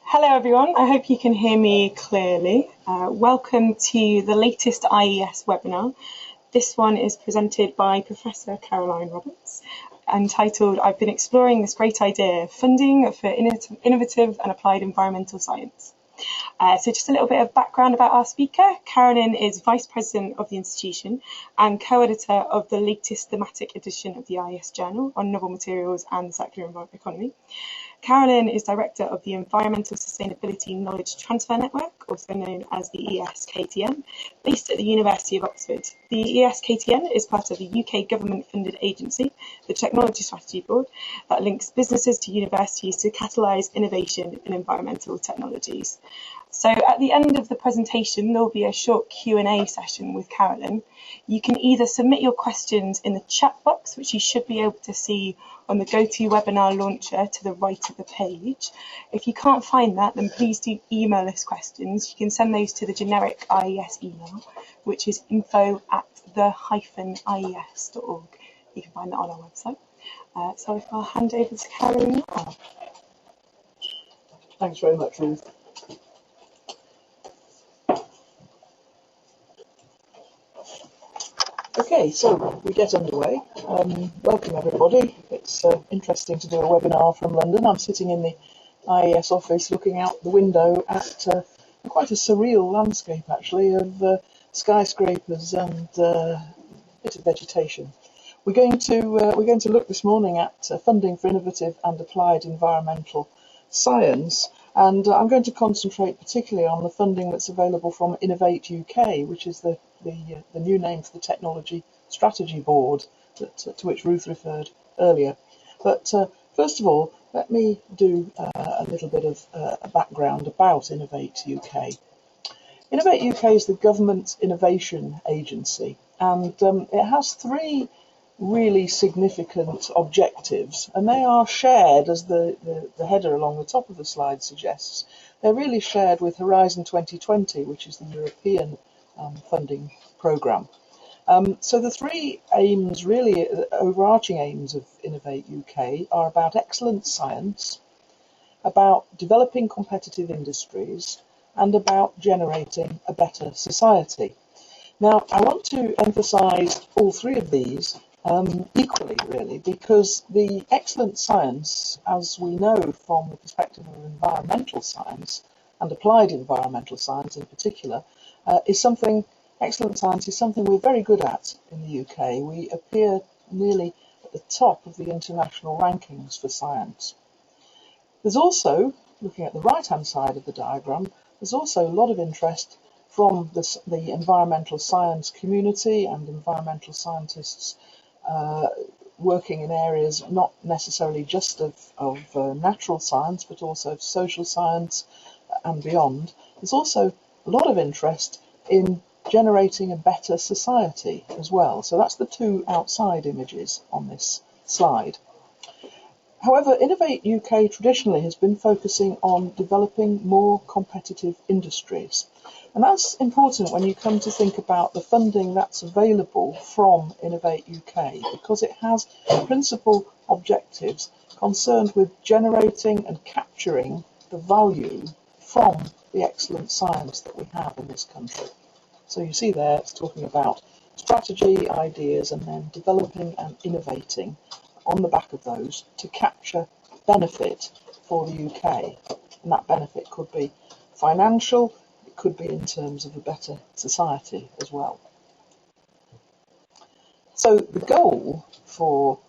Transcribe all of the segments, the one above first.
Hello everyone, I hope you can hear me clearly. Welcome to the latest IES webinar. This one is presented by Professor Carolyn Roberts, entitled I've been exploring this great idea, funding for innovative and applied environmental science. So just a little bit of background about our speaker. Carolyn is Vice President of the institution and co-editor of the latest thematic edition of the IES Journal on novel materials and the circular economy. Carolyn is Director of the Environmental Sustainability Knowledge Transfer Network, also known as the ESKTN, based at the University of Oxford. The ESKTN is part of the UK government-funded agency, the Technology Strategy Board, that links businesses to universities to catalyse innovation in environmental technologies. So at the end of the presentation, there'll be a short Q&A session with Carolyn. You can either submit your questions in the chat box, which you should be able to see on the GoToWebinar launcher to the right of the page. If you can't find that, then please do email us questions. You can send those to the generic IES email, which is info@the-ies.org. You can find that on our website. So if I'll hand over to Carolyn now. Thanks very much, Ruth. Okay, so we get underway. Welcome everybody. It's interesting to do a webinar from London. I'm sitting in the IES office looking out the window at quite a surreal landscape actually of skyscrapers and a bit of vegetation. We're going to look this morning at funding for innovative and applied environmental science, and I'm going to concentrate particularly on the funding that's available from Innovate UK, which is the new name for the Technology Strategy Board to which Ruth referred earlier. But first of all, let me do a little bit of a background about Innovate UK. Innovate UK is the government innovation agency, and it has three really significant objectives, and they are shared, as the header along the top of the slide suggests. They're really shared with Horizon 2020, which is the European funding programme. So the three aims, really overarching aims of Innovate UK, are about excellent science, about developing competitive industries, and about generating a better society. Now, I want to emphasise all three of these equally, really, because the excellent science, as we know from the perspective of environmental science and applied environmental science in particular, excellent science is something we're very good at in the UK. We appear nearly at the top of the international rankings for science. There's also, looking at the right-hand side of the diagram, there's also a lot of interest from the environmental science community and environmental scientists working in areas not necessarily just of natural science, but also of social science and beyond. There's also a lot of interest in generating a better society as well. So that's the two outside images on this slide. However, Innovate UK traditionally has been focusing on developing more competitive industries. And that's important when you come to think about the funding that's available from Innovate UK, because it has principal objectives concerned with generating and capturing the value from the excellent science that we have in this country. So you see there, it's talking about strategy, ideas, and then developing and innovating on the back of those to capture benefit for the UK. And that benefit could be financial, it could be in terms of a better society as well. So the goal for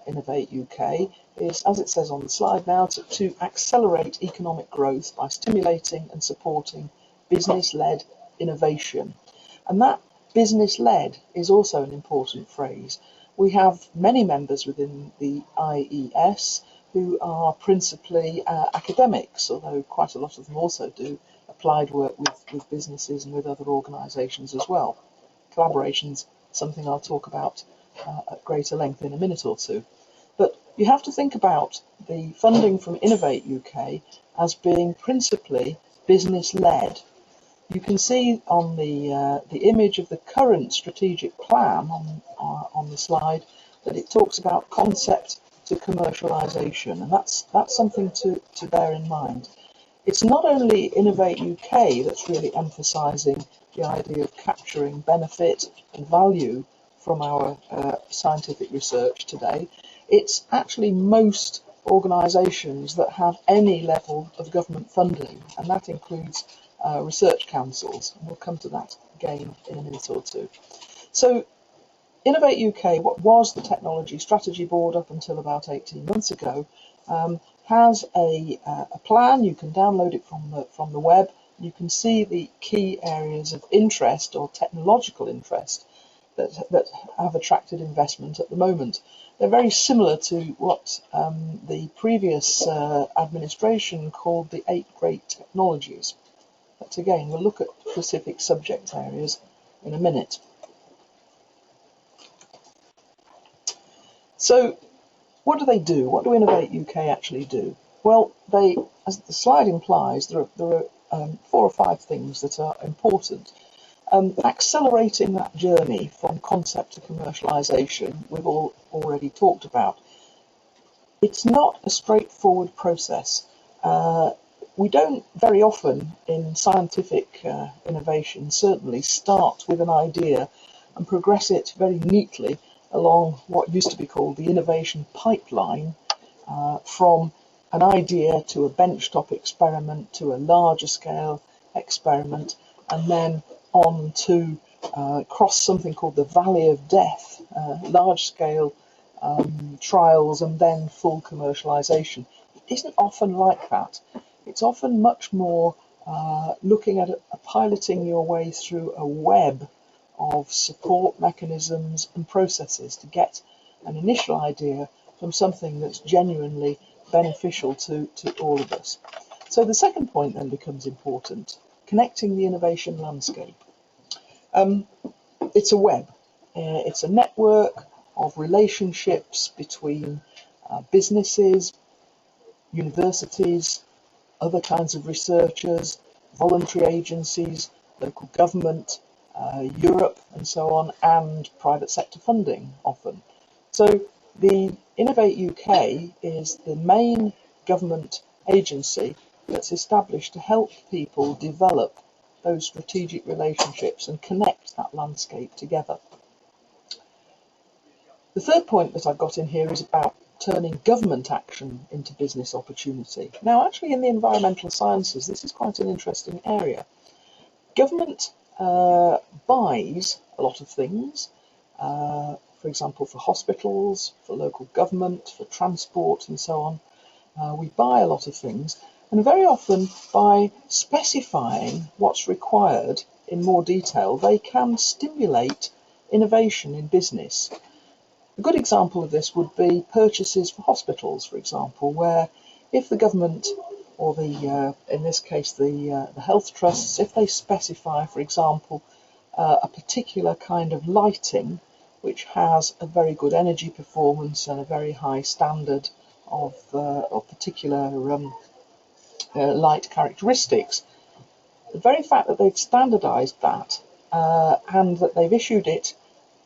Innovate UK is, as it says on the slide now, to accelerate economic growth by stimulating and supporting business-led innovation. And that business-led is also an important phrase. We have many members within the IES who are principally academics, although quite a lot of them also do applied work with businesses and with other organisations as well. Collaboration's something I'll talk about at greater length in a minute or two. But you have to think about the funding from Innovate UK as being principally business-led. You can see on the image of the current strategic plan on the slide that it talks about concept to commercialisation, and that's something to bear in mind. It's not only Innovate UK that's really emphasising the idea of capturing benefit and value from our scientific research today, it's actually most organisations that have any level of government funding, and that includes research councils, and we'll come to that again in a minute or two. So Innovate UK, what was the Technology Strategy Board up until about 18 months ago, has a plan. You can download it from the web. You can see the key areas of interest or technological interest that have attracted investment at the moment. They're very similar to what the previous administration called the 8 great technologies. But again, we'll look at specific subject areas in a minute. So what do they do? What do Innovate UK actually do? Well, they, as the slide implies, there are 4 or 5 things that are important. Accelerating that journey from concept to commercialisation, we've already talked about. It's not a straightforward process. We don't very often in scientific innovation certainly start with an idea and progress it very neatly along what used to be called the innovation pipeline, from an idea to a benchtop experiment to a larger scale experiment, and then on to cross something called the valley of death, large scale trials and then full commercialisation. It isn't often like that. It's often much more looking at piloting your way through a web of support mechanisms and processes to get an initial idea from something that's genuinely beneficial to all of us. So the second point then becomes important, connecting the innovation landscape. It's a web. It's a network of relationships between businesses, universities, other kinds of researchers, voluntary agencies, local government, Europe and so on, and private sector funding often. So the Innovate UK is the main government agency that's established to help people develop those strategic relationships and connect that landscape together. The third point that I've got in here is about turning government action into business opportunity. Now, actually in the environmental sciences, this is quite an interesting area. Government buys a lot of things, for example, for hospitals, for local government, for transport and so on. We buy a lot of things, and very often by specifying what's required in more detail, they can stimulate innovation in business. A good example of this would be purchases for hospitals, for example, where if the government or the, in this case, the health trusts, if they specify, for example, a particular kind of lighting which has a very good energy performance and a very high standard of particular light characteristics, the very fact that they've standardised that and that they've issued it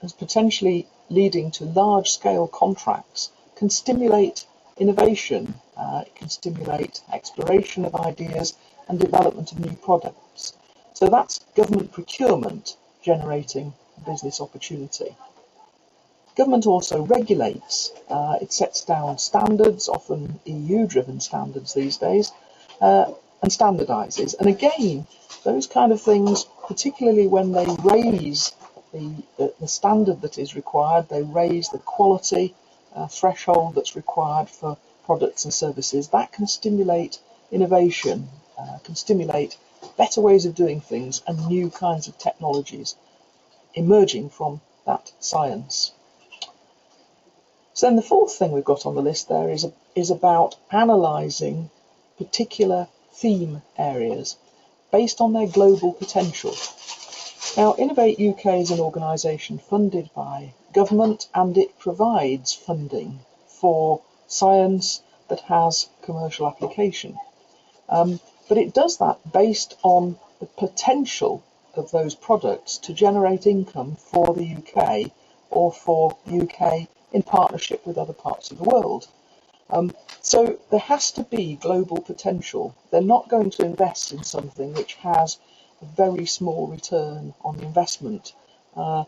as potentially leading to large-scale contracts can stimulate innovation. It can stimulate exploration of ideas and development of new products. So that's government procurement generating business opportunity. Government also regulates. It sets down standards, often EU-driven standards these days, and standardises. And again, those kind of things, particularly when they raise the standard that is required, they raise the quality threshold that's required for products and services, that can stimulate innovation, can stimulate better ways of doing things and new kinds of technologies emerging from that science. So then the fourth thing we've got on the list there is about analysing particular theme areas based on their global potential. Now, Innovate UK is an organisation funded by government, and it provides funding for science that has commercial application. But it does that based on the potential of those products to generate income for the UK or for UK in partnership with other parts of the world. So there has to be global potential. They're not going to invest in something which has a very small return on the investment. I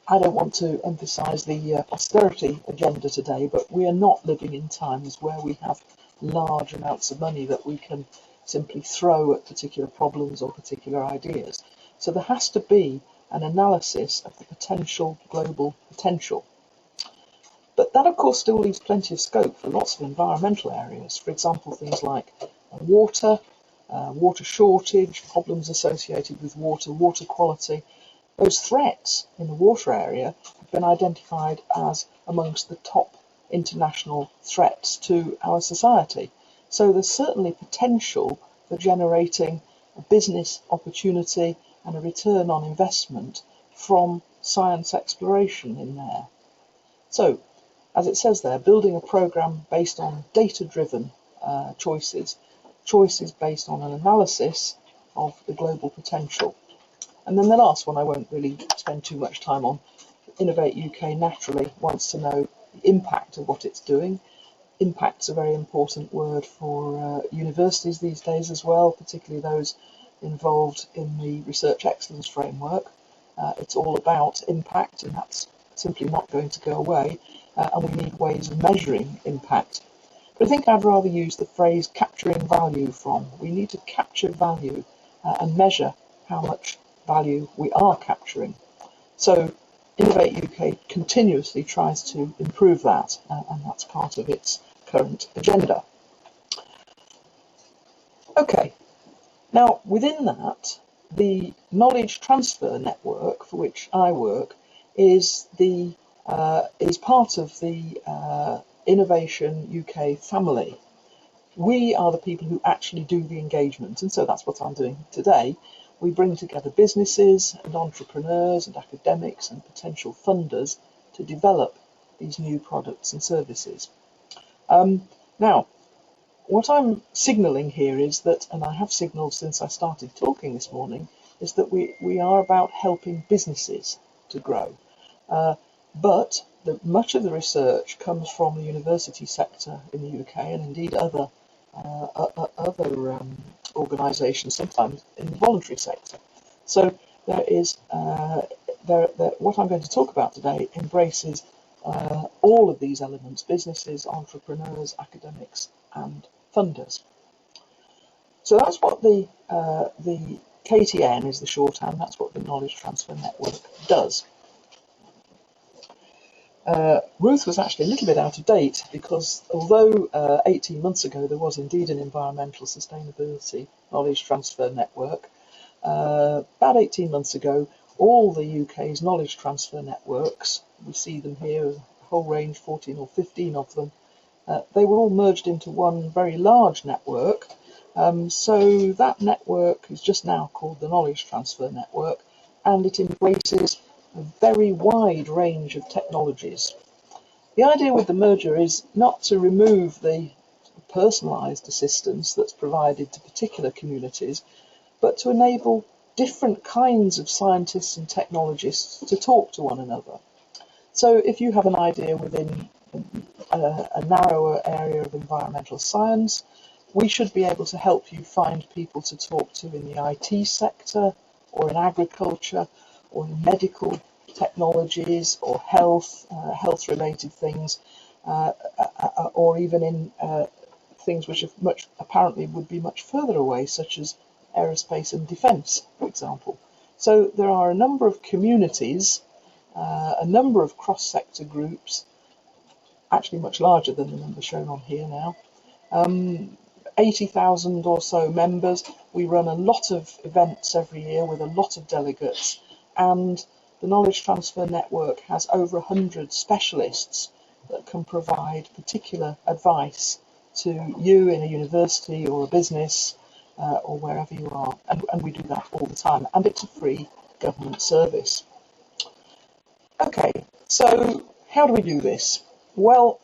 don't want to emphasise the austerity agenda today, but we are not living in times where we have large amounts of money that we can simply throw at particular problems or particular ideas. So there has to be an analysis of the potential, global potential. But that, of course, still leaves plenty of scope for lots of environmental areas. For example, things like water, water shortage, problems associated with water, water quality. Those threats in the water area have been identified as amongst the top international threats to our society. So there's certainly potential for generating a business opportunity and a return on investment from science exploration in there. So, as it says there, building a programme based on data-driven choices based on an analysis of the global potential. And then the last one I won't really spend too much time on. Innovate UK naturally wants to know the impact of what it's doing. Impact's a very important word for universities these days as well, particularly those involved in the research excellence framework. It's all about impact, and that's simply not going to go away, and we need ways of measuring impact. But I think I'd rather use the phrase capturing value from. We need to capture value and measure how much value we are capturing. So Innovate UK continuously tries to improve that, and that's part of its current agenda. Okay, now within that, the knowledge transfer network for which I work is part of the Innovation UK family. We are the people who actually do the engagement, and so that's what I'm doing today. We bring together businesses and entrepreneurs and academics and potential funders to develop these new products and services. Now, what I'm signalling here is that, and I have signalled since I started talking this morning, is that we are about helping businesses to grow. But much of the research comes from the university sector in the UK, and indeed other organisations, sometimes in the voluntary sector. So there is what I'm going to talk about today embraces all of these elements: businesses, entrepreneurs, academics, and funders. So that's what the KTN is the shorthand. That's what the Knowledge Transfer Network does. Ruth was actually a little bit out of date, because although 18 months ago there was indeed an environmental sustainability knowledge transfer network, about 18 months ago all the UK's knowledge transfer networks, we see them here, a whole range, 14 or 15 of them, they were all merged into one very large network. So that network is just now called the Knowledge Transfer Network, and it embraces a very wide range of technologies. The idea with the merger is not to remove the personalised assistance that's provided to particular communities, but to enable different kinds of scientists and technologists to talk to one another. So if you have an idea within a narrower area of environmental science, we should be able to help you find people to talk to in the IT sector, or in agriculture, or in medical technologies, or health-related things, or even in things which are apparently would be much further away, such as aerospace and defence, for example. So there are a number of communities, a number of cross-sector groups, actually much larger than the number shown on here now. 80,000 or so members. We run a lot of events every year with a lot of delegates, and the Knowledge Transfer Network has over 100 specialists that can provide particular advice to you in a university or a business or wherever you are, and we do that all the time, and it's a free government service. Okay, so how do we do this? Well,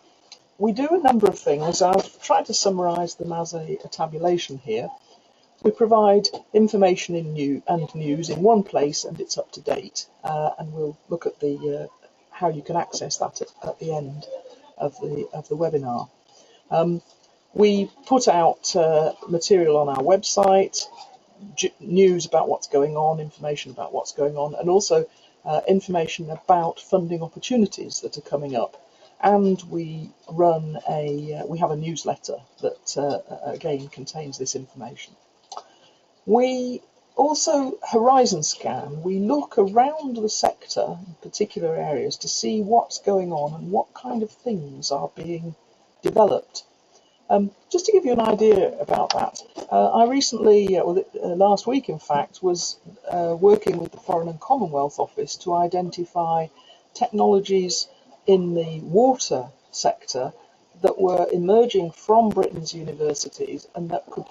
we do a number of things. I've tried to summarise them as a tabulation here. We provide information and news in one place, and it's up to date. And we'll look at the how you can access that at the end of the webinar. We put out material on our website, news about what's going on, information about what's going on, and also information about funding opportunities that are coming up. And we have a newsletter that again contains this information. We also horizon scan. We look around the sector in particular areas to see what's going on and what kind of things are being developed. Just to give you an idea about that, I recently, last week in fact, was working with the Foreign and Commonwealth Office to identify technologies in the water sector that were emerging from Britain's universities and that could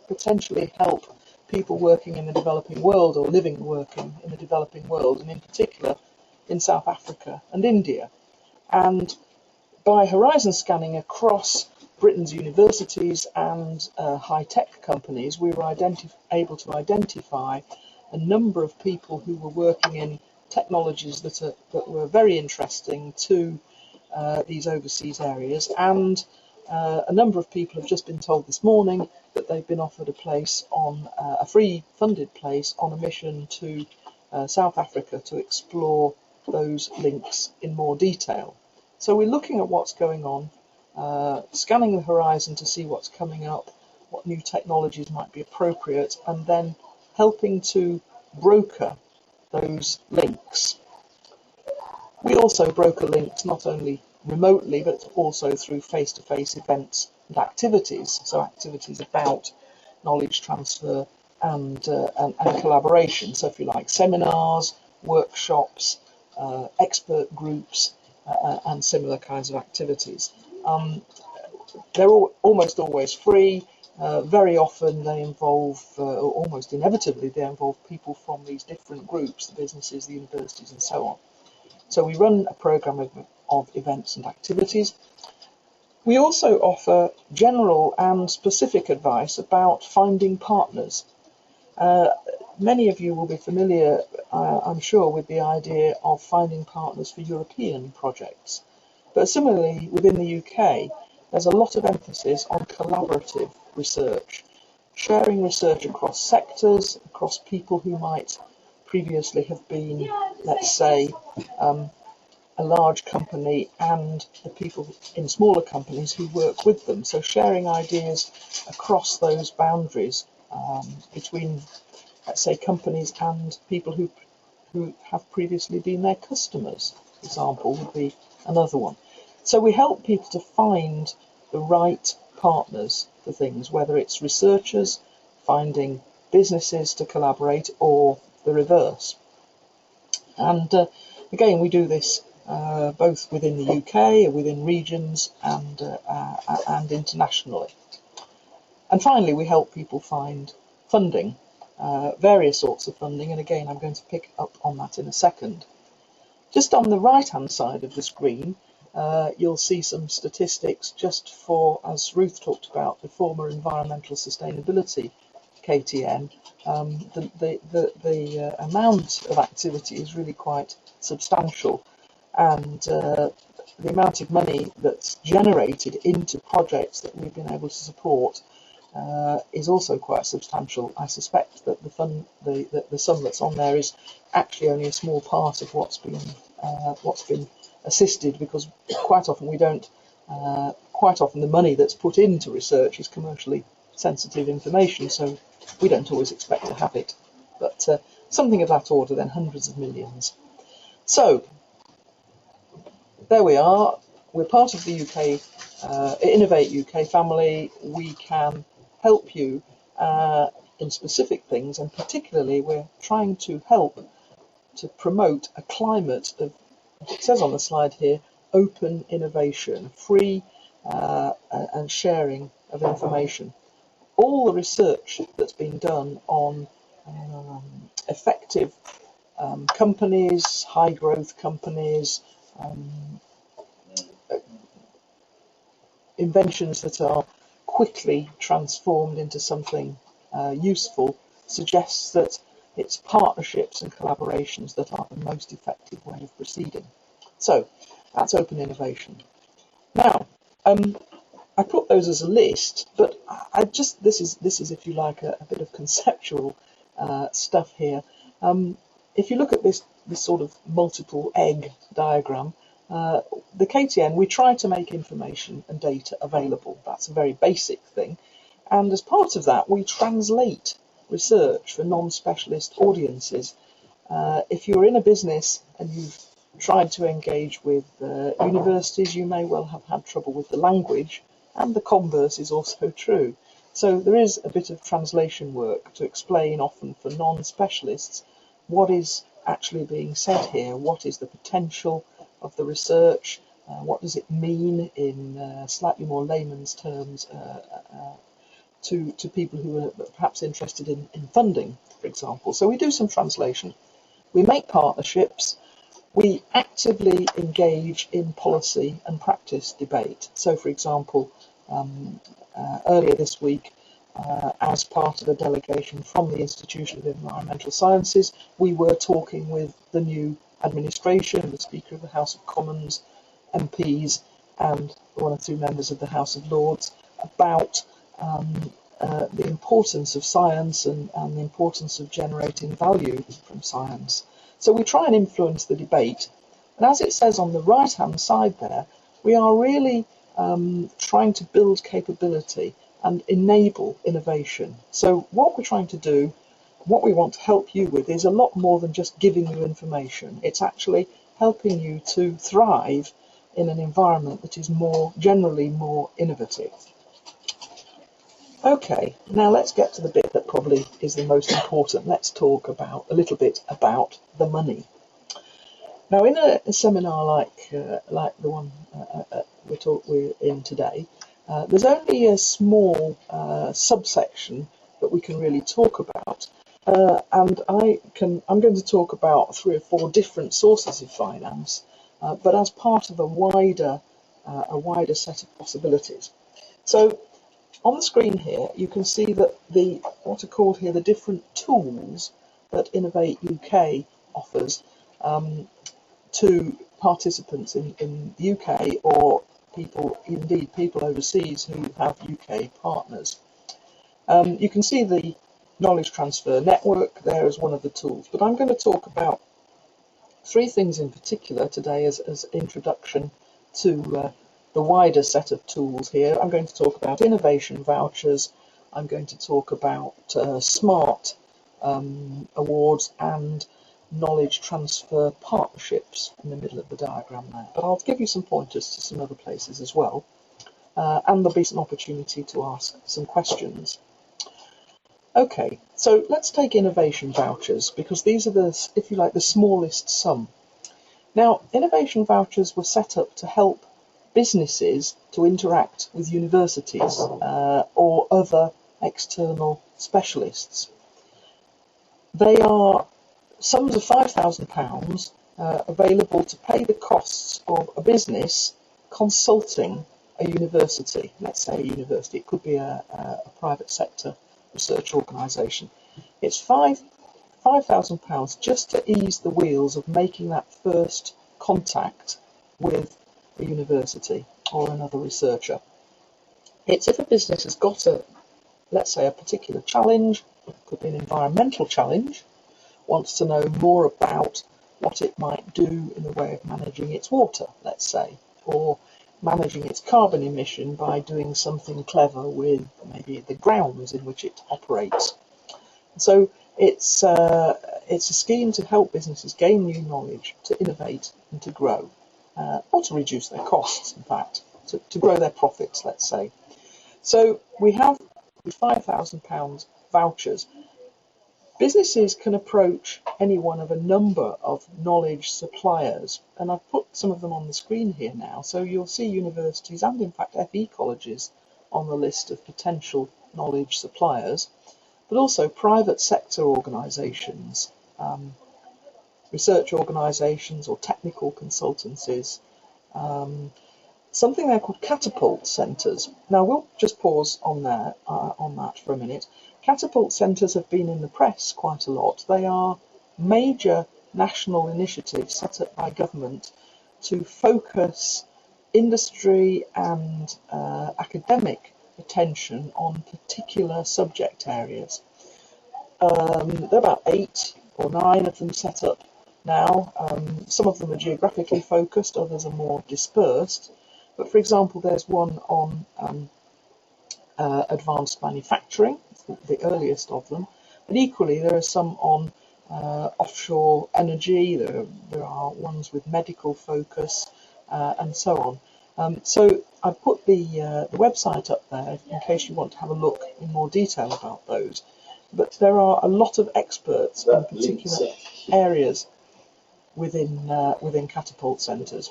potentially help people working in the developing world or living and working in the developing world, and in particular in South Africa and India. And by horizon scanning across Britain's universities and high-tech companies, we were able to identify a number of people who were working in technologies that were very interesting to these overseas areas, and a number of people have just been told this morning that they've been offered a place on a free funded place on a mission to South Africa to explore those links in more detail. So we're looking at what's going on, scanning the horizon to see what's coming up, what new technologies might be appropriate, and then helping to broker those links. We also broker links not only remotely but also through face-to-face events and activities, so activities about knowledge transfer and collaboration. So if you like, seminars, workshops, expert groups, and similar kinds of activities. They're almost always free. Very often they involve, or almost inevitably, they involve people from these different groups, the businesses, the universities, and so on. So we run a program of events and activities. We also offer general and specific advice about finding partners. Many of you will be familiar, I'm sure, with the idea of finding partners for European projects. But similarly, within the UK, there's a lot of emphasis on collaborative research, sharing research across sectors, across people who might previously have been, let's say, a large company and the people in smaller companies who work with them. So sharing ideas across those boundaries between, let's say, companies and people who have previously been their customers, for example, would be another one. So we help people to find the right partners for things, whether it's researchers finding businesses to collaborate or the reverse. And again, we do this both within the UK, within regions, and internationally. And finally, we help people find funding, various sorts of funding, and again, I'm going to pick up on that in a second. Just on the right-hand side of the screen, you'll see some statistics just for, as Ruth talked about, the former Environmental Sustainability KTN. The amount of activity is really quite substantial, and the amount of money that's generated into projects that we've been able to support is also quite substantial. I suspect that the sum that's on there is actually only a small part of what's been assisted, because quite often the money that's put into research is commercially sensitive information, so we don't always expect to have it. But something of that order, then hundreds of millions. So there we are. We're part of the UK Innovate UK family. We can help you in specific things, and particularly we're trying to help to promote a climate of, it says on the slide here, open innovation, free and sharing of information. All the research that's been done on effective companies, high growth companies, inventions that are quickly transformed into something useful, suggests that it's partnerships and collaborations that are the most effective way of proceeding. So that's open innovation. Now, I put those as a list, but this is if you like a bit of conceptual stuff here. If you look at this sort of multiple egg diagram, the KTN, we try to make information and data available. That's a very basic thing. And as part of that, we translate research for non-specialist audiences. If you're in a business and you've tried to engage with universities, you may well have had trouble with the language, and the converse is also true. So there is a bit of translation work to explain, often for non-specialists, what is actually being said here, what is the potential of the research, what does it mean in slightly more layman's terms to people who are perhaps interested in funding, for example. So we do some translation. We make partnerships. We actively engage in policy and practice debate. So, for example, earlier this week, as part of a delegation from the Institution of Environmental Sciences, we were talking with the new administration, the Speaker of the House of Commons, MPs, and one or two members of the House of Lords about the importance of science and the importance of generating value from science. So we try and influence the debate. And as it says on the right-hand side there, we are really trying to build capability and enable innovation. So what we're trying to do, what we want to help you with, is a lot more than just giving you information. It's actually helping you to thrive in an environment that is generally more innovative. Okay, now let's get to the bit that probably is the most important. Let's talk a little bit about the money. Now, in a seminar like the one we're in today, there's only a small subsection that we can really talk about, and I'm going to talk about 3 or 4 different sources of finance, but as part of a wider set of possibilities. So, on the screen here, you can see that what are called here the different tools that Innovate UK offers to participants in the UK, or people overseas who have UK partners. You can see the knowledge transfer network there as one of the tools, but I'm going to talk about 3 things in particular today as introduction to the wider set of tools here. I'm going to talk about innovation vouchers, I'm going to talk about SMART awards and knowledge transfer partnerships in the middle of the diagram there. But I'll give you some pointers to some other places as well, and there'll be some opportunity to ask some questions. Okay, so let's take innovation vouchers, because these are if you like, the smallest sum. Now, innovation vouchers were set up to help businesses to interact with universities or other external specialists. They are sums of £5,000 available to pay the costs of a business consulting a university. Let's say a university, it could be a private sector research organisation. It's £5,000 just to ease the wheels of making that first contact with a university or another researcher. It's if a business has got let's say a particular challenge, it could be an environmental challenge, wants to know more about what it might do in the way of managing its water, let's say, or managing its carbon emission by doing something clever with maybe the grounds in which it operates. So it's a scheme to help businesses gain new knowledge, to innovate and to grow, or to reduce their costs, in fact, to grow their profits, let's say. So we have £5,000 vouchers. Businesses can approach any one of a number of knowledge suppliers, and I've put some of them on the screen here now. So you'll see universities and, in fact, FE colleges on the list of potential knowledge suppliers, but also private sector organisations, research organisations or technical consultancies, something there called catapult centres. Now we'll just pause on that for a minute. Catapult centres have been in the press quite a lot. They are major national initiatives set up by government to focus industry and academic attention on particular subject areas. There are about 8 or 9 of them set up now. Some of them are geographically focused, others are more dispersed. But for example, there's one on advanced manufacturing, the earliest of them. But equally, there are some on offshore energy, there are ones with medical focus, and so on. So I put the website up there in case you want to have a look in more detail about those. But there are a lot of experts in particular areas within catapult centres.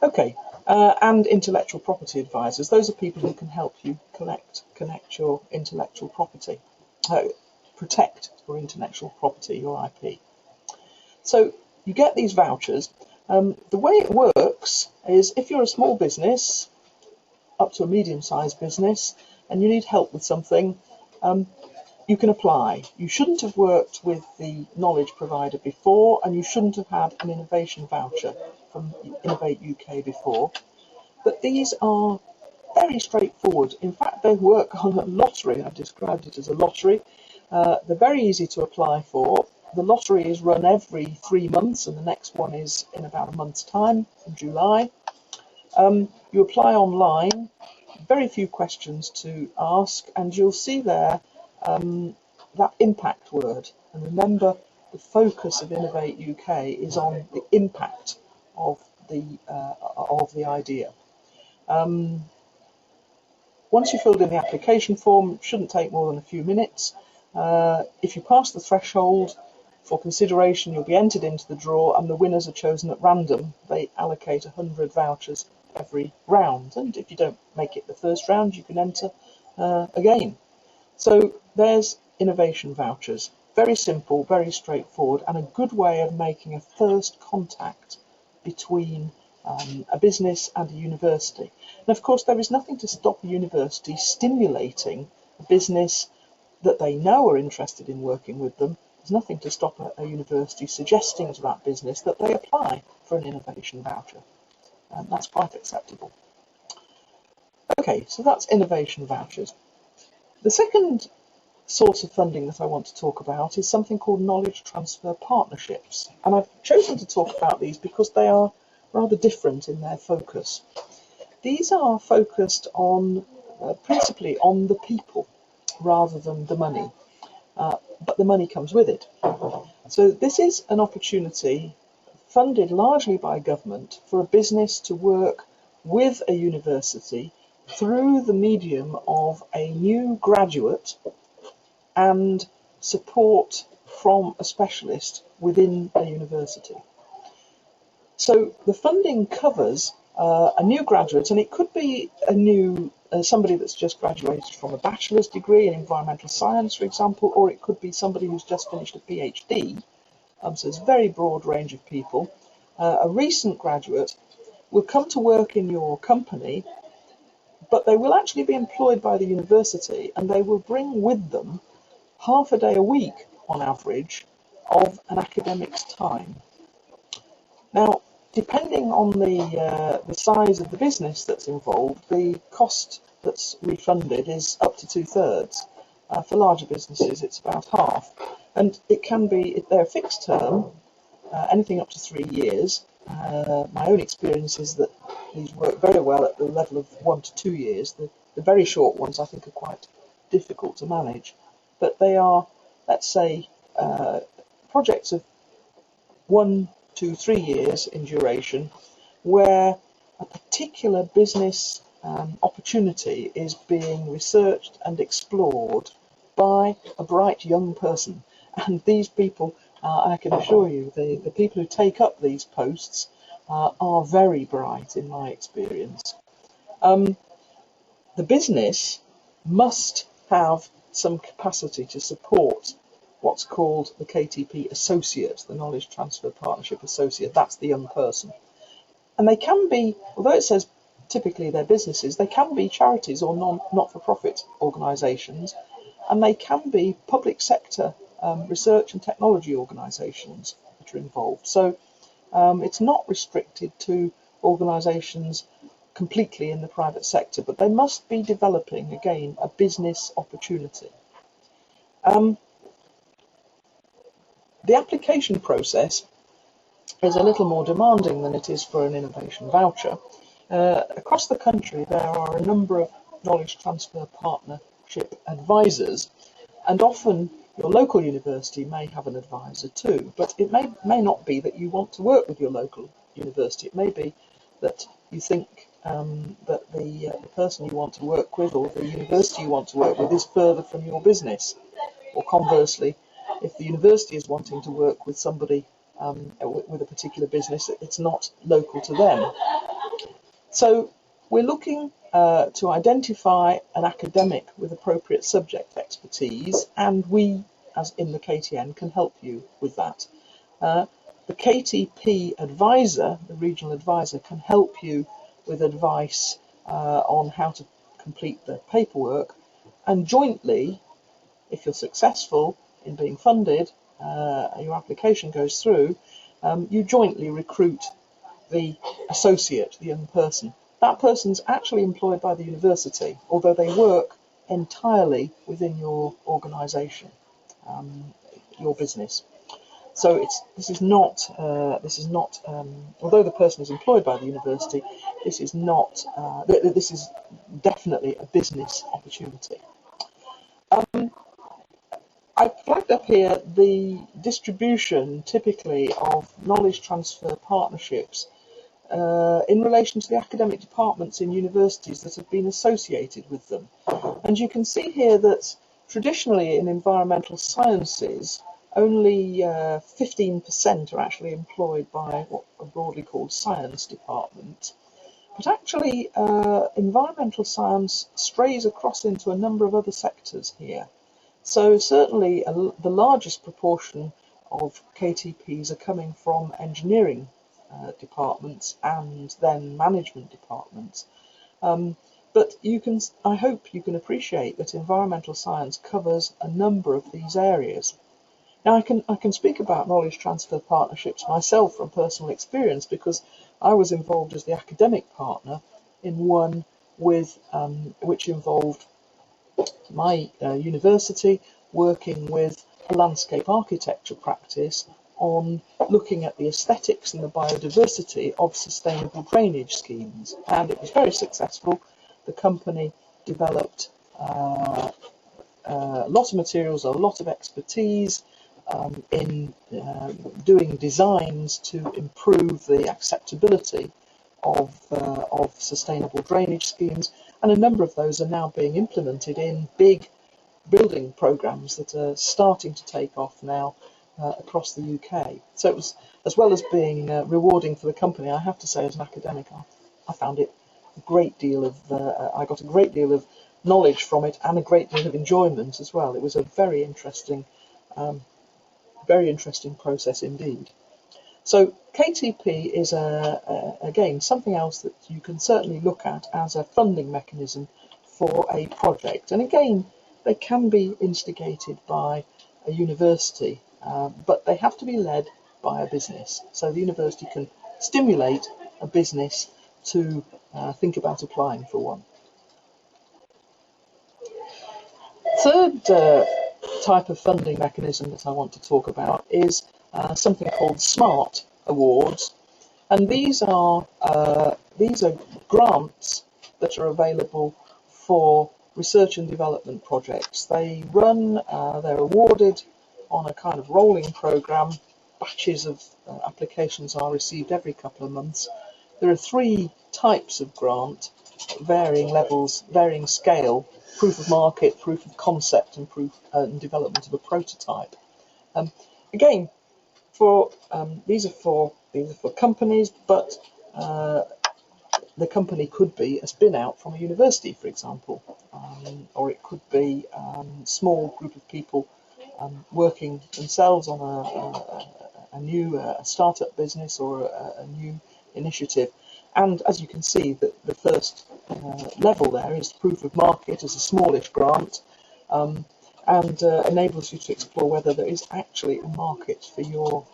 Okay, and intellectual property advisors. Those are people who can help you connect your intellectual property, protect your intellectual property, your IP. So you get these vouchers. The way it works is if you're a small business, up to a medium-sized business, and you need help with something, you can apply. You shouldn't have worked with the knowledge provider before, and you shouldn't have had an innovation voucher from Innovate UK before. But these are very straightforward. In fact, they work on a lottery. I've described it as a lottery. They're very easy to apply for. The lottery is run every 3 months, and the next one is in about a month's time, in July. You apply online, very few questions to ask, and you'll see there that impact word. And remember, the focus of Innovate UK is on the impact of the idea. Once you've filled in the application form, it shouldn't take more than a few minutes. If you pass the threshold for consideration, you'll be entered into the draw, and the winners are chosen at random. They allocate 100 vouchers every round, and if you don't make it the first round, you can enter again. So there's innovation vouchers. Very simple, very straightforward, and a good way of making a first contact between a business and a university. And of course, there is nothing to stop a university stimulating a business that they know are interested in working with them. There's nothing to stop a university suggesting to that business that they apply for an innovation voucher. That's quite acceptable. Okay, so that's innovation vouchers. The second source of funding that I want to talk about is something called knowledge transfer partnerships. And I've chosen to talk about these because they are rather different in their focus. These are focused on principally on the people rather than the money, but the money comes with it. So this is an opportunity funded largely by government for a business to work with a university through the medium of a new graduate and support from a specialist within a university. So the funding covers a new graduate, and it could be a new somebody that's just graduated from a bachelor's degree in environmental science, for example, or it could be somebody who's just finished a PhD. So it's a very broad range of people. A recent graduate will come to work in your company, but they will actually be employed by the university, and they will bring with them half a day a week on average of an academic's time. Now, depending on the size of the business that's involved, the cost that's refunded is up to 2/3. For larger businesses, it's about half. And it can be, if they're fixed term, anything up to 3 years. My own experience is that these work very well at the level of 1 to 2 years. The very short ones, I think, are quite difficult to manage. But they are, let's say, projects of 1 to 3 years in duration, where a particular business opportunity is being researched and explored by a bright young person. And these people, I can assure you, the people who take up these posts are very bright in my experience. The business must have some capacity to support what's called the KTP Associate, the Knowledge Transfer Partnership Associate. That's the young person. And they can be, although it says typically they're businesses, they can be charities or not-for-profit organisations, and they can be public sector research and technology organisations that are involved. So It's not restricted to organisations completely in the private sector, but they must be developing, again, a business opportunity. The application process is a little more demanding than it is for an innovation voucher. Across the country, there are a number of knowledge transfer partnership advisors, and often your local university may have an advisor too, but it may not be that you want to work with your local university. It may be that you think that the person you want to work with, or the university you want to work with, is further from your business. Or conversely, if the university is wanting to work with somebody with a particular business, it's not local to them. So we're looking to identify an academic with appropriate subject expertise, and we, as in the KTN, can help you with that. The KTP advisor, the regional advisor, can help you with advice on how to complete the paperwork, and jointly, if you're successful in being funded, your application goes through, you jointly recruit the associate, the young person. That person's actually employed by the university, although they work entirely within your organisation, your business. So this is not, although the person is employed by the university, this is not, this is definitely a business opportunity. I've flagged up here the distribution, typically, of knowledge transfer partnerships in relation to the academic departments in universities that have been associated with them. And you can see here that traditionally in environmental sciences, only 15% are actually employed by what are broadly called science department. But actually, environmental science strays across into a number of other sectors here. So certainly the largest proportion of KTPs are coming from engineering departments and then management departments. But I hope you can appreciate that environmental science covers a number of these areas. Now I can speak about knowledge transfer partnerships myself from personal experience, because I was involved as the academic partner in one with which involved my university working with a landscape architecture practice on looking at the aesthetics and the biodiversity of sustainable drainage schemes, and it was very successful. The company developed a lot of materials, a lot of expertise in doing designs to improve the acceptability of sustainable drainage schemes, and a number of those are now being implemented in big building programs that are starting to take off now across the UK. So it was, as well as being rewarding for the company, I have to say, as an academic, I found it a great deal of, I got a great deal of knowledge from it and a great deal of enjoyment as well. It was a very interesting process indeed. So KTP is, again, something else that you can certainly look at as a funding mechanism for a project. And again, they can be instigated by a university, but they have to be led by a business. So the university can stimulate a business to think about applying for one. Third type of funding mechanism that I want to talk about is something called SMART awards, and these are grants that are available for research and development projects. They run, they're awarded on a kind of rolling program. Batches of applications are received every couple of months. There are three types of grant, varying levels, varying scale: proof of market, proof of concept, and proof and development of a prototype. Again, these are for companies, but the company could be a spin out from a university, for example, or it could be a small group of people working themselves on a new startup business or a new initiative. And as you can see, the first level there is proof of market as a smallish grant, and enables you to explore whether there is actually a market for your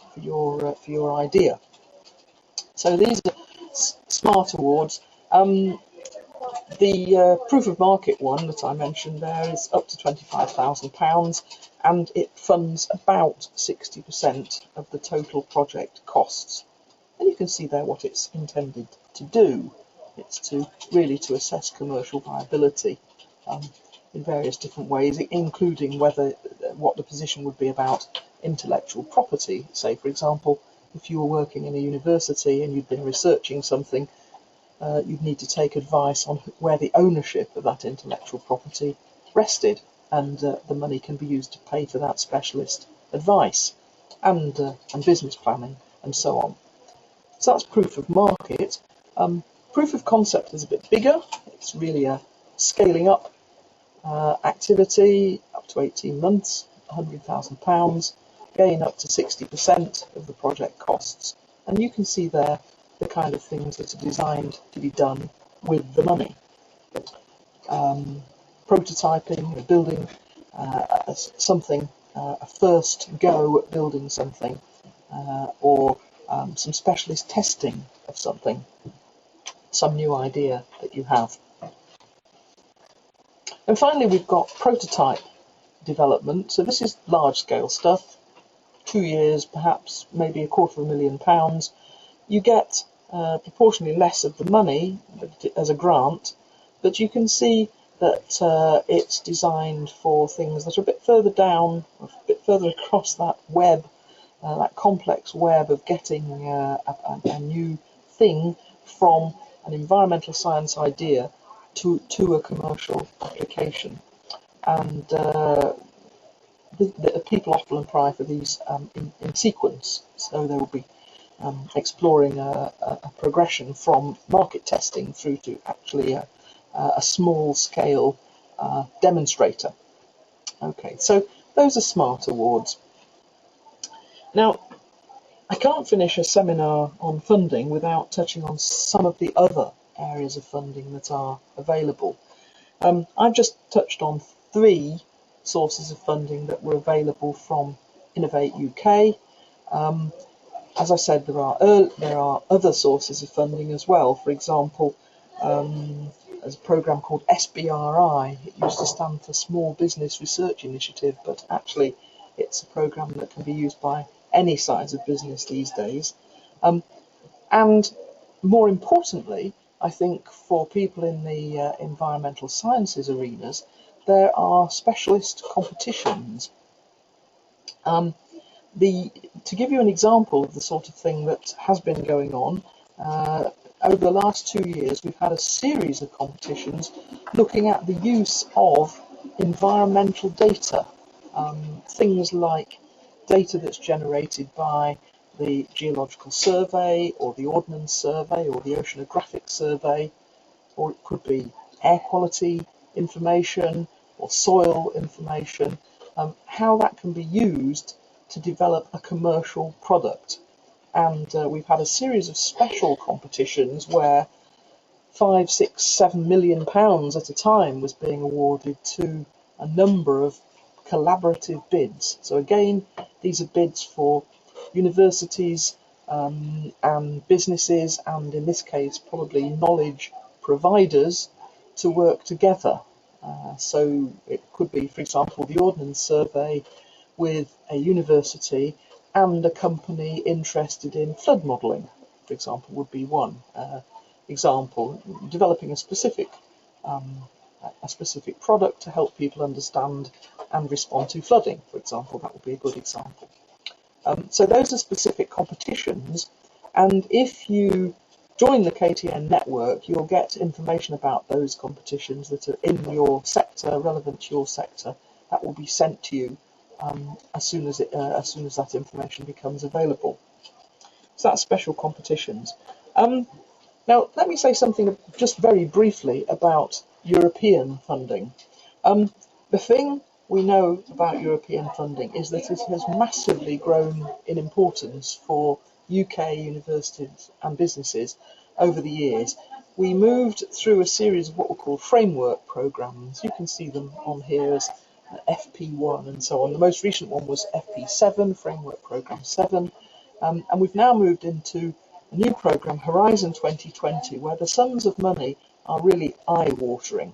idea. So these are SMART awards. The proof of market one that I mentioned there is up to £25,000, and it funds about 60% of the total project costs. And you can see there what it's intended to do. It's really to assess commercial viability in various different ways, including what the position would be about intellectual property. Say, for example, if you were working in a university and you'd been researching something, you'd need to take advice on where the ownership of that intellectual property rested, and the money can be used to pay for that specialist advice and business planning and so on. So that's proof of market. Proof of concept is a bit bigger. It's really a scaling up activity, up to 18 months, £100,000, again up to 60% of the project costs. And you can see there the kind of things that are designed to be done with the money. Prototyping, building something, a first go at building something, or some specialist testing of something, some new idea that you have. And finally, we've got prototype development. So this is large-scale stuff, 2 years, perhaps, maybe £250,000. You get proportionally less of the money as a grant, but you can see that it's designed for things that are a bit further down, a bit further across that web, that complex web of getting a new thing from an environmental science idea to a commercial application. And the people often apply for these in sequence, so they will be exploring a progression from market testing through to actually a small-scale demonstrator. Okay, so those are SMART awards. Now, I can't finish a seminar on funding without touching on some of the other areas of funding that are available. I've just touched on 3 sources of funding that were available from Innovate UK. As I said, there are other sources of funding as well. For example, there's a programme called SBRI. It used to stand for Small Business Research Initiative, but actually it's a programme that can be used by any size of business these days. And more importantly, I think for people in the environmental sciences arenas, there are specialist competitions. To give you an example of the sort of thing that has been going on, over the last 2 years we've had a series of competitions looking at the use of environmental data, things like data that's generated by the Geological Survey or the Ordnance Survey or the Oceanographic Survey, or it could be air quality information or soil information, how that can be used to develop a commercial product. And we've had a series of special competitions where £5, £6, £7 million at a time was being awarded to a number of collaborative bids. So again, these are bids for universities and businesses, and in this case probably knowledge providers, to work together. So it could be, for example, the Ordnance Survey with a university and a company interested in flood modelling, for example, would be one example. Developing a specific product to help people understand and respond to flooding, for example, that would be a good example. So those are specific competitions, and if you join the KTN network, you'll get information about those competitions that are in your sector, relevant to your sector. That will be sent to you as soon as that information becomes available. So that's special competitions. Now, let me say something just very briefly about European funding. The thing we know about European funding is that it has massively grown in importance for UK universities and businesses over the years. We moved through a series of what were called framework programmes. You can see them on here as FP1 and so on. The most recent one was FP7, Framework Programme 7, and we've now moved into new programme, Horizon 2020, where the sums of money are really eye-watering.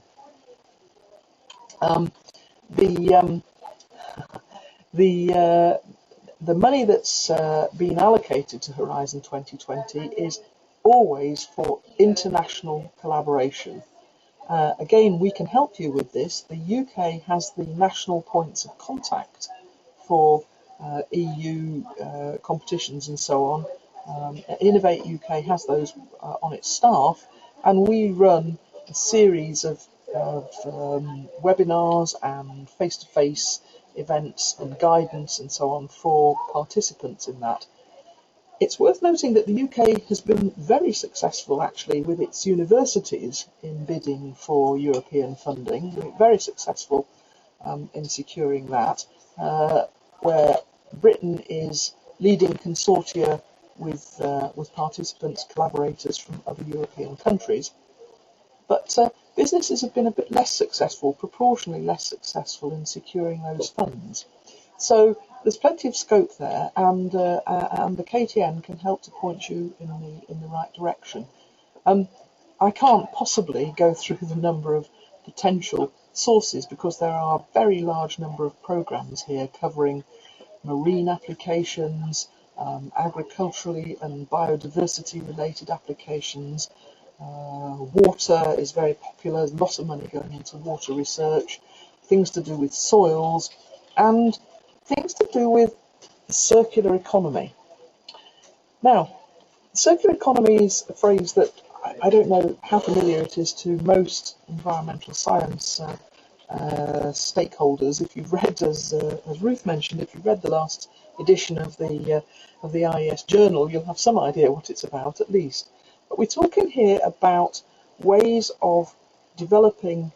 The money that's been allocated to Horizon 2020 is always for international collaboration. Again, we can help you with this. The UK has the national points of contact for EU competitions and so on. Innovate UK has those on its staff, and we run a series of webinars and face-to-face events and guidance and so on for participants in that. It's worth noting that the UK has been very successful actually with its universities in bidding for European funding, very successful in securing that, where Britain is leading consortia with participants, collaborators from other European countries. But businesses have been a bit less successful, proportionally less successful in securing those funds. So there's plenty of scope there, and the KTN can help to point you in the right direction. I can't possibly go through the number of potential sources because there are a very large number of programs here covering marine applications, agriculturally and biodiversity related applications. Water is very popular, there's lots of money going into water research, things to do with soils, and things to do with the circular economy. Now, circular economy is a phrase that I don't know how familiar it is to most environmental science stakeholders. If you've read, as Ruth mentioned, if you've read the last edition of the IES Journal, you'll have some idea what it's about at least. But we're talking here about ways of developing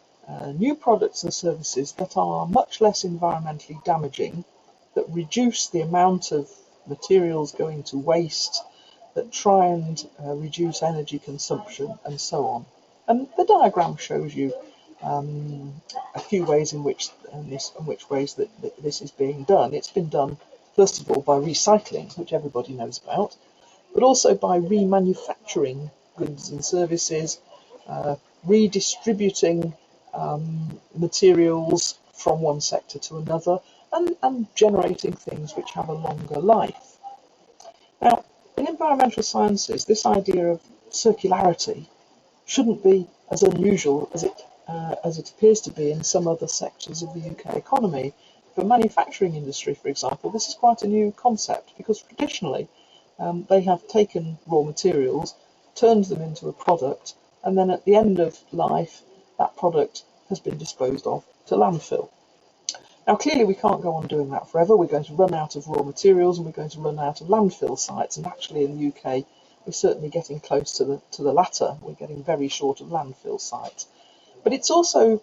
new products and services that are much less environmentally damaging, that reduce the amount of materials going to waste, that try and reduce energy consumption and so on. And the diagram shows you a few ways in which ways that this is being done. It's been done first of all by recycling, which everybody knows about, but also by remanufacturing goods and services, redistributing materials from one sector to another, and generating things which have a longer life. Now, in environmental sciences, this idea of circularity shouldn't be as unusual as it appears to be in some other sectors of the UK economy. For the manufacturing industry, for example, this is quite a new concept because traditionally they have taken raw materials, turned them into a product, and then at the end of life, that product has been disposed of to landfill. Now, clearly, we can't go on doing that forever. We're going to run out of raw materials and we're going to run out of landfill sites. And actually, in the UK, we're certainly getting close to the latter. We're getting very short of landfill sites. But it's also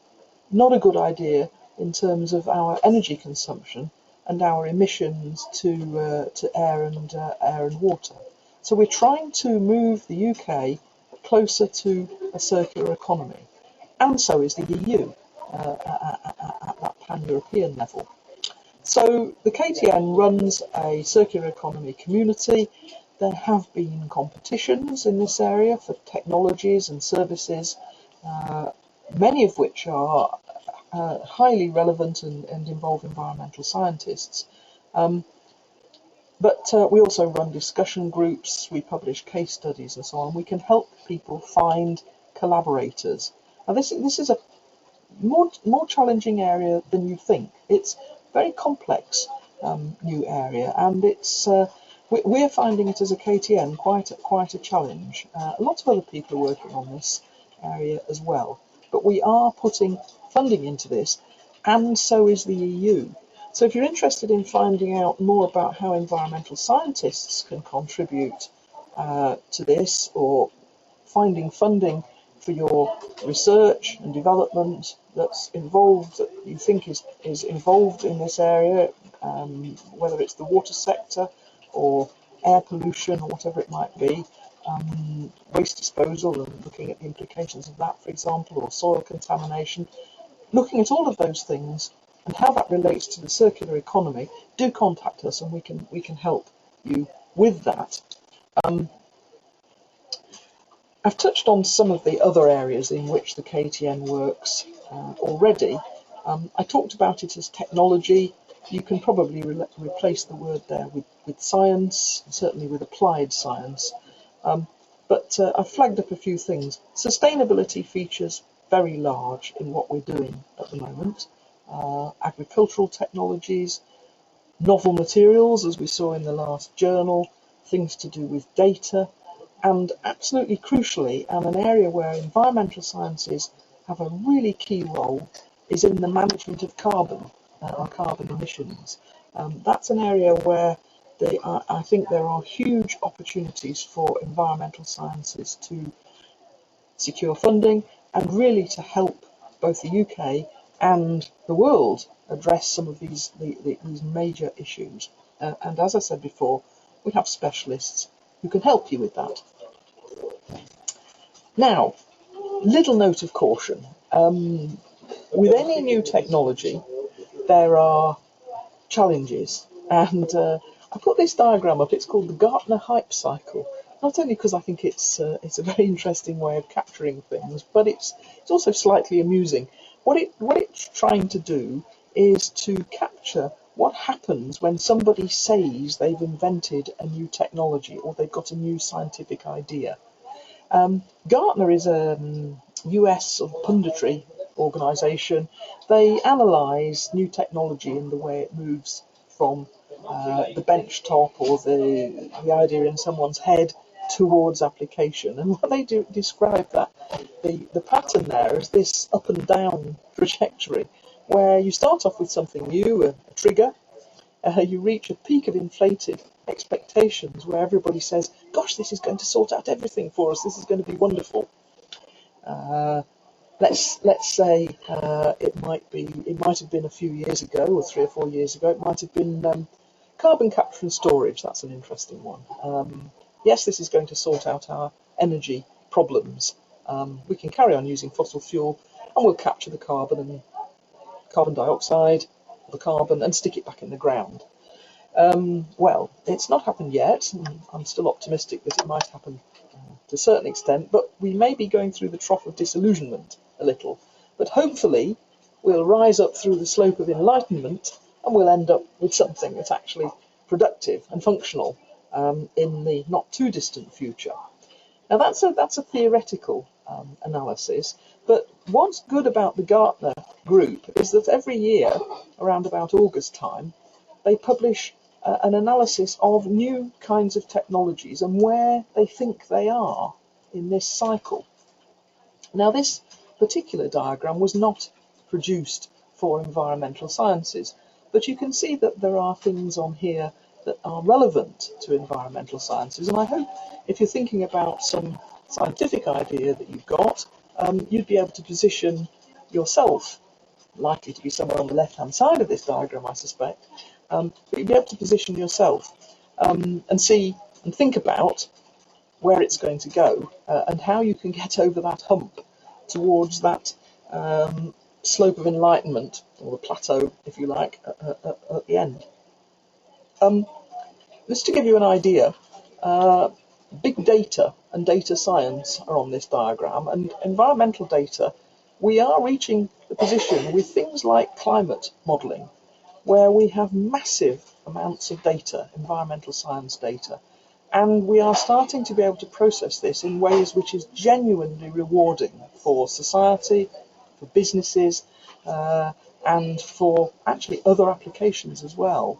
not a good idea in terms of our energy consumption and our emissions to air and water. So we're trying to move the UK closer to a circular economy, and so is the EU at that pan-European level. So the KTN runs a circular economy community. There have been competitions in this area for technologies and services, many of which are highly relevant and involve environmental scientists. But we also run discussion groups, we publish case studies and so on. We can help people find collaborators. Now this is a more challenging area than you think. It's a very complex new area, and it's we're finding it as a KTN quite a challenge. A lot of other people are working on this area as well, but we are putting funding into this, and so is the EU. So if you're interested in finding out more about how environmental scientists can contribute to this, or finding funding for your research and development that's involved, that you think is involved in this area, whether it's the water sector or air pollution or whatever it might be, waste disposal and looking at the implications of that, for example, or soil contamination, looking at all of those things and how that relates to the circular economy, do contact us and we can help you with that. I've touched on some of the other areas in which the KTN works already. I talked about it as technology. You can probably replace the word there with science, certainly with applied science. But I've flagged up a few things. Sustainability features very large in what we're doing at the moment. Agricultural technologies, novel materials, as we saw in the last journal, things to do with data, and absolutely crucially, and an area where environmental sciences have a really key role, is in the management of carbon and carbon emissions. That's an area where I think there are huge opportunities for environmental sciences to secure funding and really to help both the UK and the world address some of these major issues. And as I said before, we have specialists who can help you with that. Now, little note of caution. With any new technology, there are challenges. And I put this diagram up. It's called the Gartner hype cycle. Not only because I think it's a very interesting way of capturing things, but it's also slightly amusing. What it's trying to do is to capture what happens when somebody says they've invented a new technology or they've got a new scientific idea. Gartner is a US sort of punditry organisation. They analyse new technology in the way it moves from the bench top or the idea in someone's head towards application. And what they do describe that the pattern there is this up and down trajectory, where you start off with something new, a trigger. You reach a peak of inflated expectations where everybody says, gosh, this is going to sort out everything for us, this is going to be wonderful. Let's say it might have been a few years ago, or 3 or 4 years ago, it might have been carbon capture and storage. That's an interesting one. Yes, this is going to sort out our energy problems. We can carry on using fossil fuel and we'll capture the carbon and carbon dioxide, the carbon, and stick it back in the ground. Well, it's not happened yet. I'm still optimistic that it might happen to a certain extent, but we may be going through the trough of disillusionment a little. But hopefully we'll rise up through the slope of enlightenment and we'll end up with something that's actually productive and functional in the not too distant future. Now that's a theoretical analysis, but what's good about the Gartner group is that every year, around about August time, they publish an analysis of new kinds of technologies and where they think they are in this cycle. Now, this particular diagram was not produced for environmental sciences, but you can see that there are things on here that are relevant to environmental sciences, and I hope if you're thinking about some scientific idea that you've got, you'd be able to position yourself, likely to be somewhere on the left-hand side of this diagram, I suspect, but you'd be able to position yourself and see and think about where it's going to go and how you can get over that hump towards that slope of enlightenment, or the plateau, if you like, at the end. Just to give you an idea, big data and data science are on this diagram, and environmental data, we are reaching the position with things like climate modelling, where we have massive amounts of data, environmental science data, and we are starting to be able to process this in ways which is genuinely rewarding for society, for businesses, and for actually other applications as well.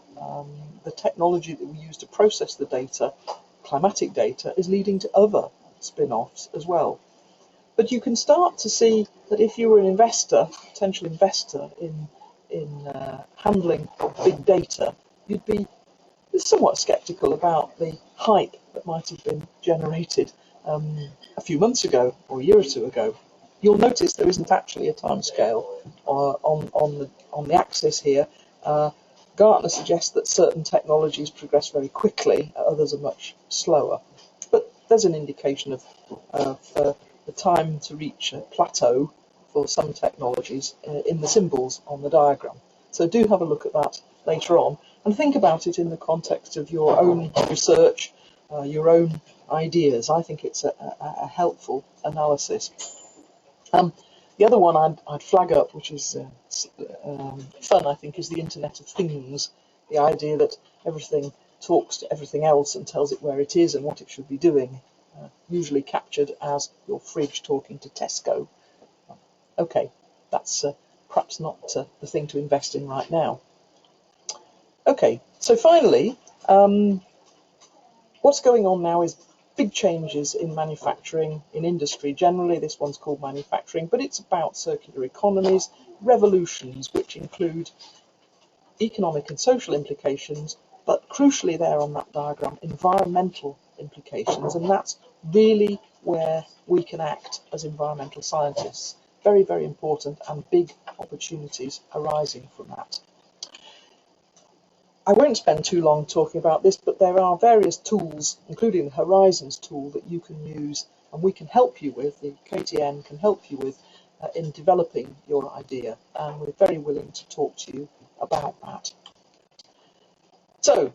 The technology that we use to process the data, climatic data, is leading to other spin-offs as well. But you can start to see that if you were an investor, potential investor in handling big data, you'd be somewhat sceptical about the hype that might have been generated a few months ago or a year or two ago. You'll notice there isn't actually a timescale on the axis here. Gartner suggests that certain technologies progress very quickly, others are much slower. But there's an indication of the time to reach a plateau for some technologies in the symbols on the diagram. So do have a look at that later on and think about it in the context of your own research your own ideas. I think it's a helpful analysis. The other one I'd flag up, which is fun, I think, is the Internet of Things. The idea that everything talks to everything else and tells it where it is and what it should be doing, usually captured as your fridge talking to Tesco. Okay, that's perhaps not the thing to invest in right now. Okay, so finally, what's going on now is big changes in manufacturing, in industry generally. This one's called manufacturing, but it's about circular economies, revolutions, which include economic and social implications, but crucially there on that diagram, environmental implications, and that's really where we can act as environmental scientists. Very, very important, and big opportunities arising from that. I won't spend too long talking about this, but there are various tools, including the Horizons tool, that you can use and we can help you with, the KTN can help you with in developing your idea, and we're very willing to talk to you about that. So,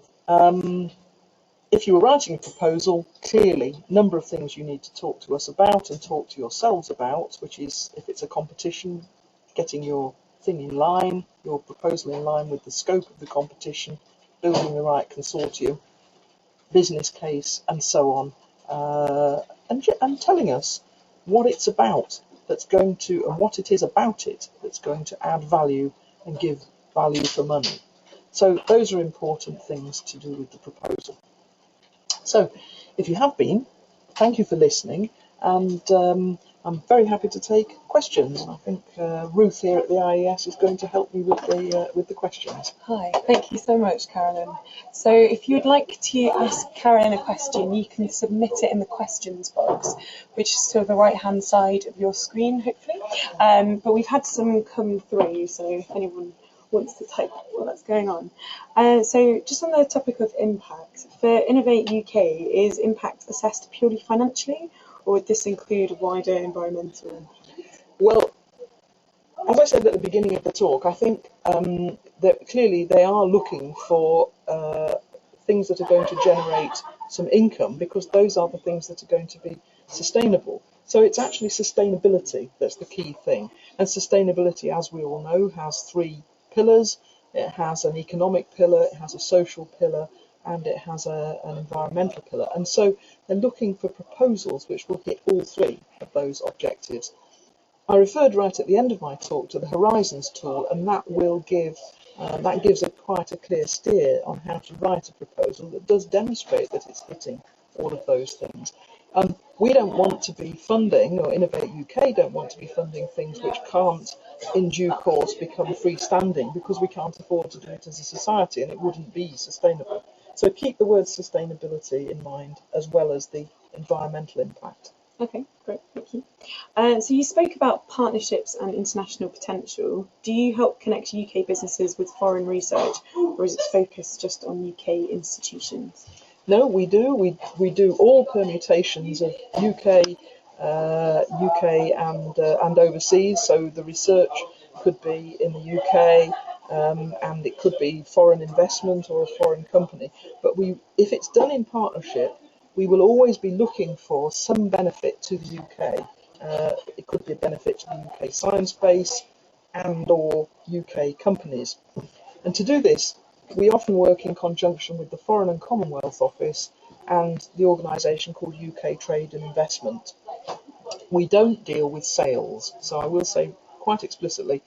if you were writing a proposal, clearly a number of things you need to talk to us about and talk to yourselves about, which is, if it's a competition, getting your thing in line, your proposal in line with the scope of the competition, building the right consortium, business case, and so on, and telling us what it's about that's going to, and what it is about it that's going to add value and give value for money. So those are important things to do with the proposal. So if you have been, thank you for listening, and I'm very happy to take questions. I think Ruth here at the IES is going to help me with the questions. Hi, thank you so much, Carolyn. So if you'd like to ask Carolyn a question, you can submit it in the questions box, which is to the right-hand side of your screen, hopefully. But we've had some come through, so if anyone wants to type what's going on. So just on the topic of impact, for Innovate UK, is impact assessed purely financially, or would this include wider environmental impact? Well, as I said at the beginning of the talk, I think that clearly they are looking for things that are going to generate some income, because those are the things that are going to be sustainable. So it's actually sustainability that's the key thing. And sustainability, as we all know, has three pillars. It has an economic pillar, it has a social pillar, and it has an environmental pillar. And so they're looking for proposals which will hit all three of those objectives. I referred right at the end of my talk to the Horizons tool, and that will give quite a clear steer on how to write a proposal that does demonstrate that it's hitting all of those things. We don't want to be funding, or Innovate UK don't want to be funding things which can't in due course become freestanding, because we can't afford to do it as a society and it wouldn't be sustainable. So keep the word sustainability in mind, as well as the environmental impact. Okay, great, thank you. So you spoke about partnerships and international potential. Do you help connect UK businesses with foreign research, or is it focused just on UK institutions? No, we do. We do all permutations of UK and overseas. So the research could be in the UK, and it could be foreign investment or a foreign company. But if it's done in partnership, we will always be looking for some benefit to the UK. It could be a benefit to the UK science base and or UK companies. And to do this, we often work in conjunction with the Foreign and Commonwealth Office and the organisation called UK Trade and Investment. We don't deal with sales, so I will say quite explicitly,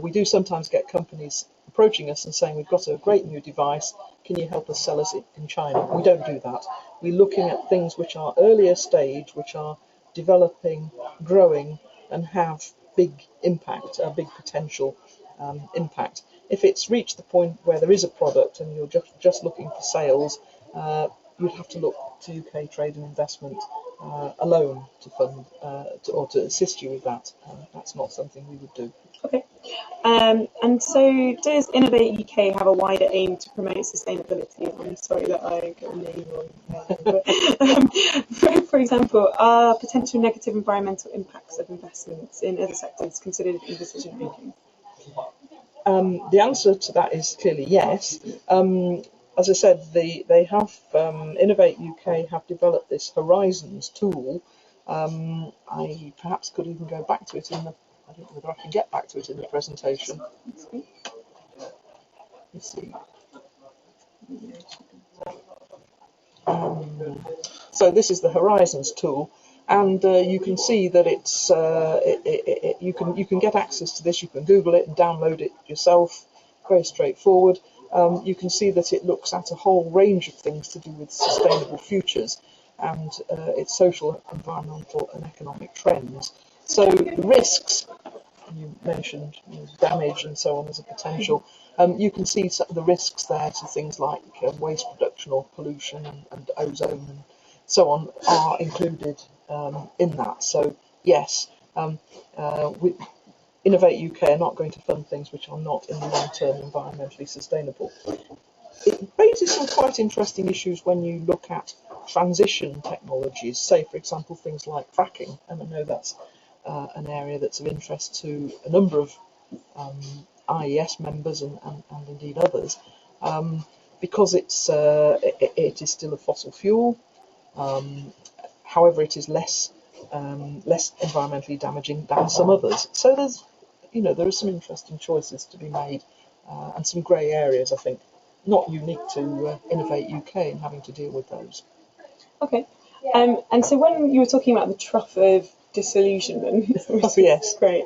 we do sometimes get companies approaching us and saying, we've got a great new device, can you help us sell us it in China? We don't do that. We're looking at things which are earlier stage, which are developing, growing, and have big impact, a big potential impact. If it's reached the point where there is a product and you're just looking for sales, you'd have to look to UK Trade and Investment alone to fund or to assist you with that. That's not something we would do. Okay. And so does Innovate UK have a wider aim to promote sustainability? I'm sorry that I got the name wrong. But, for example, are potential negative environmental impacts of investments in other sectors considered in decision making? The answer to that is clearly yes. as I said, they have Innovate UK have developed this Horizons tool. I perhaps could even go back to it in the. I don't know whether I can get back to it in the presentation. Let's see. So this is the Horizons tool, and you can see that it's you can get access to this. You can Google it and download it yourself. Very straightforward. You can see that it looks at a whole range of things to do with sustainable futures and its social, environmental, and economic trends. So the risks. You mentioned damage and so on as a potential. You can see the risks there to things like waste production or pollution and ozone and so on are included in that. So yes, Innovate UK are not going to fund things which are not in the long term environmentally sustainable. It raises some quite interesting issues when you look at transition technologies, say for example things like fracking, and I know that's an area that's of interest to a number of IES members and indeed others, because it is still a fossil fuel. However, it is less environmentally damaging than some others. So there are some interesting choices to be made and some grey areas, I think, not unique to Innovate UK and having to deal with those. Okay. And so when you were talking about the trough of disillusionment, which is great,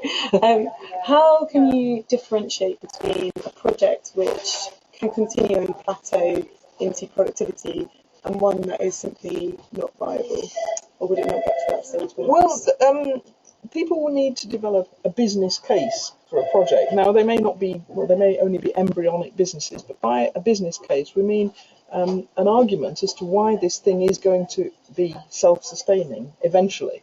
how can you differentiate between a project which can continue and plateau into productivity and one that is simply not viable? Or would it not get to that stage? Well, people will need to develop a business case for a project. Now, they may not be, well, they may only be embryonic businesses, but by a business case, we mean an argument as to why this thing is going to be self-sustaining eventually.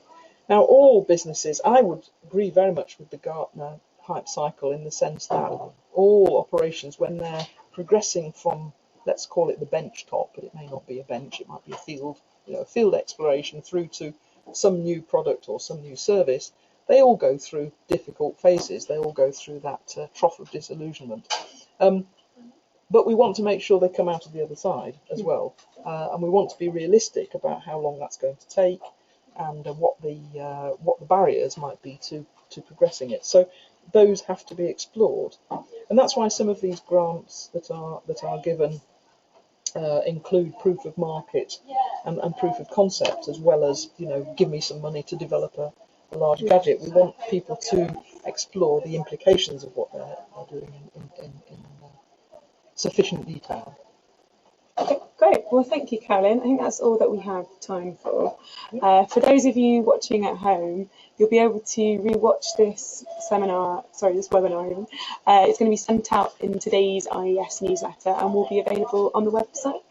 Now, all businesses, I would agree very much with the Gartner hype cycle in the sense that all operations, when they're progressing from, let's call it the bench top, but it may not be a bench, it might be a field exploration through to some new product or some new service, they all go through difficult phases. They all go through that trough of disillusionment. But we want to make sure they come out of the other side as well. And we want to be realistic about how long that's going to take and what the barriers might be to progressing it. So those have to be explored. And that's why some of these grants that are given include proof of market and proof of concept, as well as, give me some money to develop a large gadget. We want people to explore the implications of what they're doing in sufficient detail. Okay, great. Well, thank you, Carolyn. I think that's all that we have time for. For those of you watching at home, you'll be able to re-watch this webinar even. It's going to be sent out in today's IES newsletter and will be available on the website.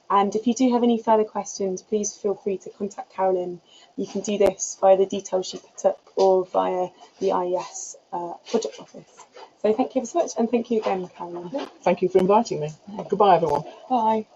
And if you do have any further questions, please feel free to contact Carolyn. You can do this via the details she put up or via the IES project office. So thank you so much, and thank you again, Carolyn. Thank you for inviting me. Goodbye, everyone. Bye.